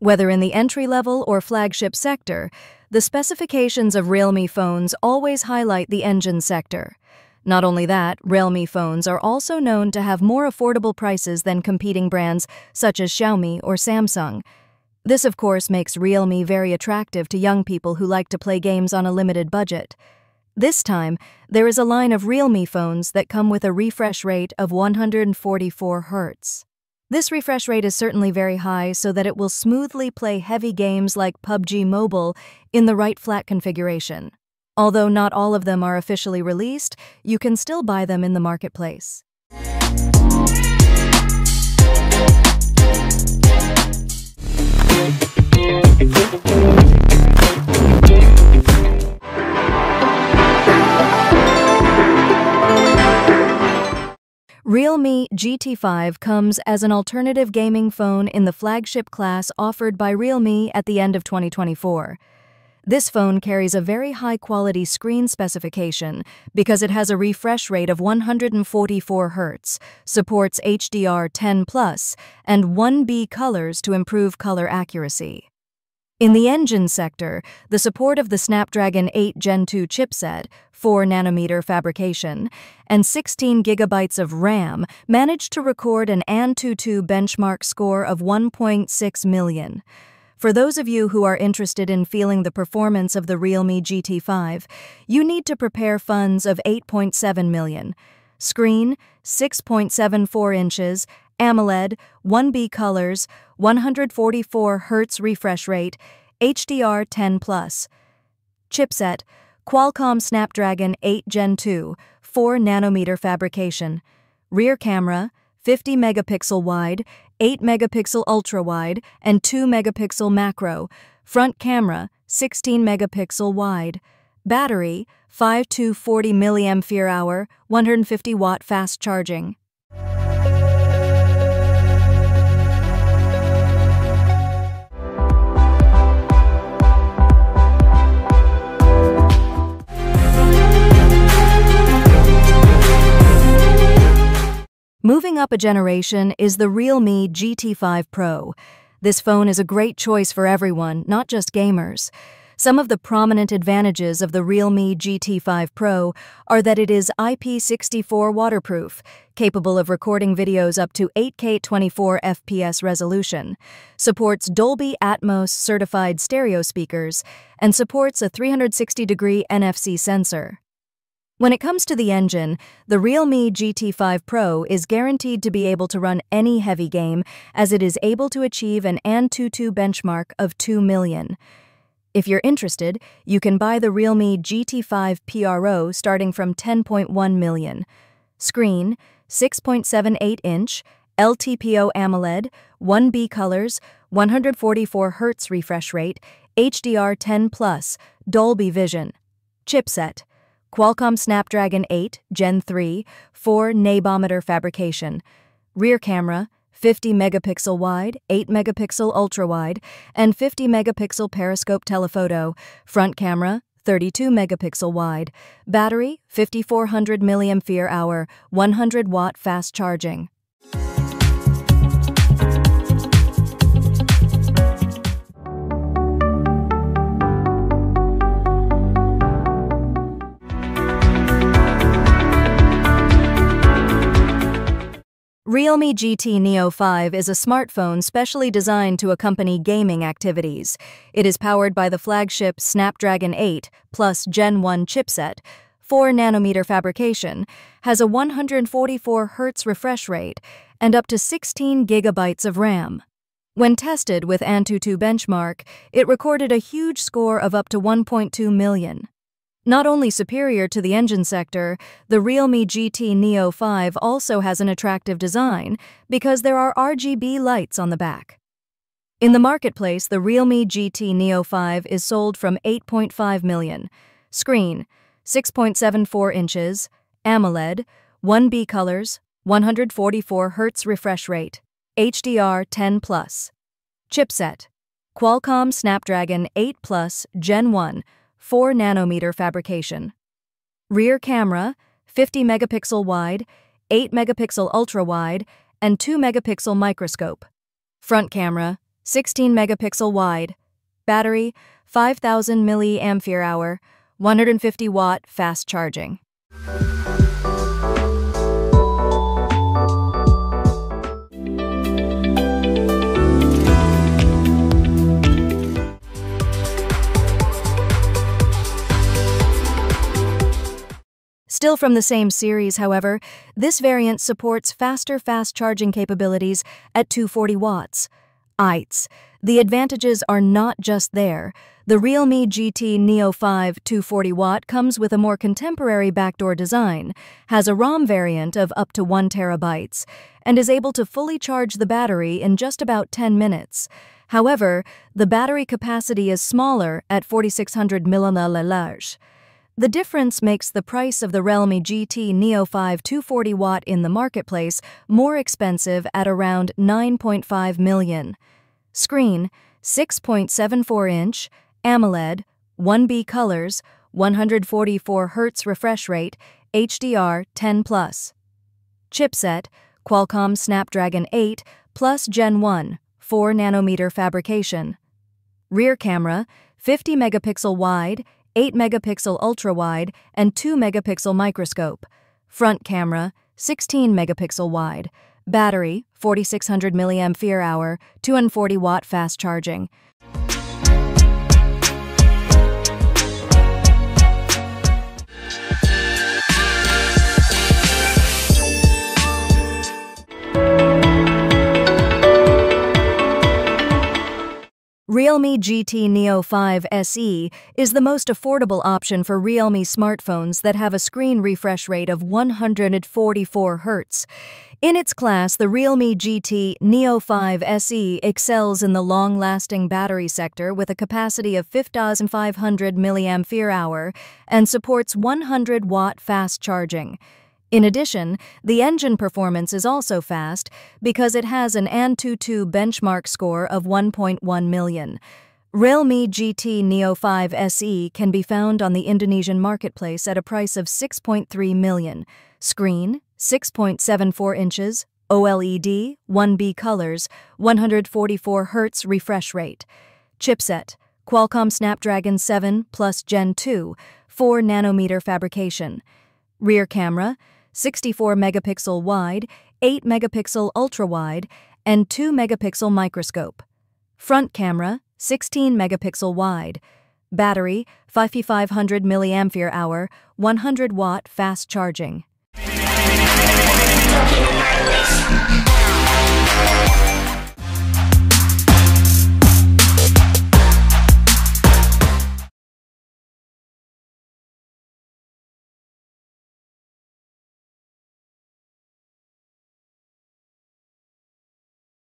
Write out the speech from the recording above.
Whether in the entry-level or flagship sector, the specifications of Realme phones always highlight the engine sector. Not only that, Realme phones are also known to have more affordable prices than competing brands such as Xiaomi or Samsung. This, of course, makes Realme very attractive to young people who like to play games on a limited budget. This time, there is a line of Realme phones that come with a refresh rate of 144 Hz. This refresh rate is certainly very high so that it will smoothly play heavy games like PUBG Mobile in the right flat configuration. Although not all of them are officially released, you can still buy them in the marketplace. Realme GT5 comes as an alternative gaming phone in the flagship class offered by Realme at the end of 2024. This phone carries a very high-quality screen specification because it has a refresh rate of 144 Hz, supports HDR10+, and 1B colors to improve color accuracy. In the engine sector, the support of the Snapdragon 8 Gen 2 chipset, 4nm fabrication, and 16 GB of RAM managed to record an Antutu benchmark score of 1.6 million. For those of you who are interested in feeling the performance of the Realme GT5, you need to prepare funds of 8.7 million. Screen, 6.74 inches, AMOLED, 1B colors, 144 Hz refresh rate, HDR10+. Chipset, Qualcomm Snapdragon 8 Gen 2, 4nm fabrication. Rear camera, 50-megapixel wide, 8-megapixel ultra-wide, and 2-megapixel macro. Front camera, 16-megapixel wide. Battery, 5 to 40 mAh, 150-watt fast charging. Moving up a generation is the Realme GT5 Pro. This phone is a great choice for everyone, not just gamers. Some of the prominent advantages of the Realme GT5 Pro are that it is IP64 waterproof, capable of recording videos up to 8K 24 FPS resolution, supports Dolby Atmos certified stereo speakers, and supports a 360-degree NFC sensor. When it comes to the engine, the Realme GT5 Pro is guaranteed to be able to run any heavy game, as it is able to achieve an Antutu benchmark of 2 million. If you're interested, you can buy the Realme GT5 Pro starting from 10.1 million. Screen, 6.78-inch, LTPO AMOLED, 1B colors, 144 Hz refresh rate, HDR10+, Dolby Vision. Chipset, Qualcomm Snapdragon 8 Gen 3, 4nm fabrication. Rear camera, 50-megapixel wide, 8-megapixel ultra-wide, and 50-megapixel periscope telephoto. Front camera, 32-megapixel wide. Battery, 5400 mAh, 100-watt fast charging. Realme GT Neo 5 is a smartphone specially designed to accompany gaming activities. It is powered by the flagship Snapdragon 8 Plus Gen 1 chipset, 4nm fabrication, has a 144 Hz refresh rate, and up to 16 GB of RAM. When tested with Antutu benchmark, it recorded a huge score of up to 1.2 million. Not only superior to the engine sector, the Realme GT Neo 5 also has an attractive design because there are RGB lights on the back. In the marketplace, the Realme GT Neo 5 is sold from 8.5 million. Screen, 6.74 inches, AMOLED, 1B colors, 144 Hz refresh rate, HDR10+. Chipset, Qualcomm Snapdragon 8 Plus Gen 1, 4nm fabrication. Rear camera, 50 megapixel wide, 8 megapixel ultra wide, and 2 megapixel microscope. Front camera, 16 megapixel wide. Battery, 5000 mAh, 150 watt fast charging. Still from the same series, however, this variant supports faster fast charging capabilities at 240 watts. The advantages are not just there. The Realme GT Neo 5 240 watt comes with a more contemporary backdoor design, has a ROM variant of up to 1 terabytes, and is able to fully charge the battery in just about 10 minutes. However, the battery capacity is smaller at 4600 mAh. The difference makes the price of the Realme GT Neo 5 240 watt in the marketplace more expensive at around $9.5 million. Screen, 6.74-inch, AMOLED, 1B colors, 144 Hz refresh rate, HDR10+. Chipset, Qualcomm Snapdragon 8 Plus Gen 1, 4nm fabrication. Rear camera, 50 megapixel wide, 8 megapixel ultra-wide, and 2 megapixel microscope. Front camera, 16 megapixel wide. Battery, 4600 mAh, 240 watt fast charging. Realme GT Neo 5 SE is the most affordable option for Realme smartphones that have a screen refresh rate of 144 Hz. In its class, the Realme GT Neo 5 SE excels in the long-lasting battery sector with a capacity of 5500 mAh and supports 100-watt fast charging. In addition, the engine performance is also fast because it has an AnTuTu benchmark score of 1.1 million. Realme GT Neo 5 SE can be found on the Indonesian marketplace at a price of 6.3 million. Screen, 6.74 inches, OLED, 1B colors, 144 Hz refresh rate. Chipset, Qualcomm Snapdragon 7 Plus Gen 2, 4nm fabrication. Rear camera, 64 megapixel wide, 8 megapixel ultra wide, and 2 megapixel microscope. Front camera, 16 megapixel wide. Battery, 5500 mAh, 100 watt fast charging.